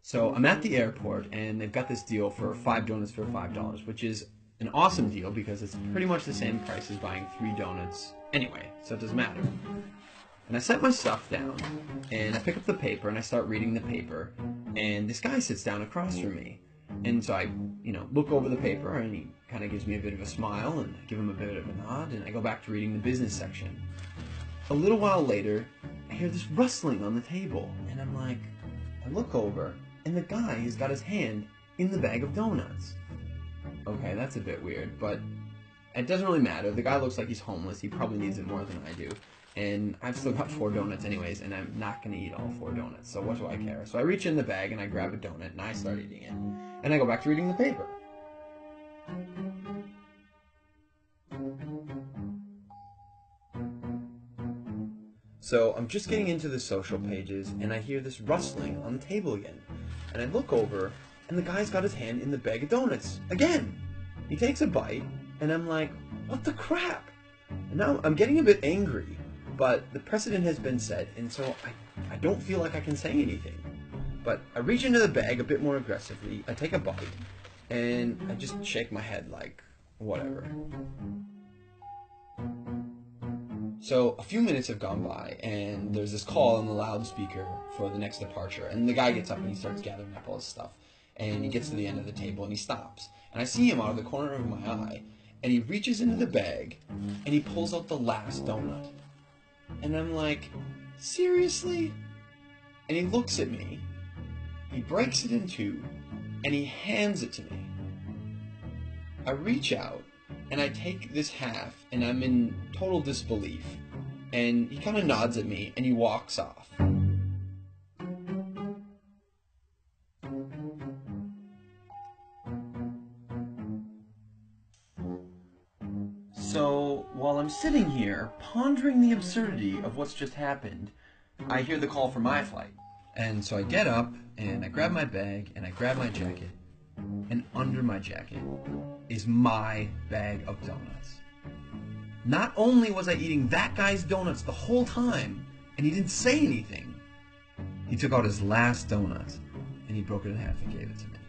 So I'm at the airport, and they've got this deal for 5 donuts for $5, which is an awesome deal because it's pretty much the same price as buying 3 donuts anyway, so it doesn't matter. And I set my stuff down, and I pick up the paper, and I start reading the paper, and this guy sits down across from me. And so I, look over the paper, and he kind of gives me a bit of a smile, and I give him a bit of a nod, and I go back to reading the business section. A little while later, I hear this rustling on the table, and I look over, and the guy has got his hand in the bag of donuts. Okay, that's a bit weird, but it doesn't really matter. The guy looks like he's homeless. He probably needs it more than I do. And I've still got 4 donuts anyways, and I'm not going to eat all 4 donuts, so what do I care? So I reach in the bag, and I grab a donut, and I start eating it. And I go back to reading the paper. So I'm just getting into the social pages, and I hear this rustling on the table again. And I look over, and the guy's got his hand in the bag of donuts again. He takes a bite, and I'm like, what the crap? And now I'm getting a bit angry, but the precedent has been set, and so I don't feel like I can say anything. But I reach into the bag a bit more aggressively, I take a bite, and I just shake my head like, whatever. So a few minutes have gone by, and there's this call on the loudspeaker for the next departure, and the guy gets up and he starts gathering up all his stuff, and he gets to the end of the table and he stops, and I see him out of the corner of my eye, and he reaches into the bag and he pulls out the last donut, and I'm like, seriously? And he looks at me, he breaks it in two, and he hands it to me. I reach out, and I take this half, and I'm in total disbelief. And he kind of nods at me, and he walks off. So, while I'm sitting here, pondering the absurdity of what's just happened, I hear the call for my flight. And so I get up, and I grab my bag, and I grab my jacket, and under my jacket is my bag of donuts. Not only was I eating that guy's donuts the whole time, and he didn't say anything, he took out his last donut, and he broke it in half and gave it to me.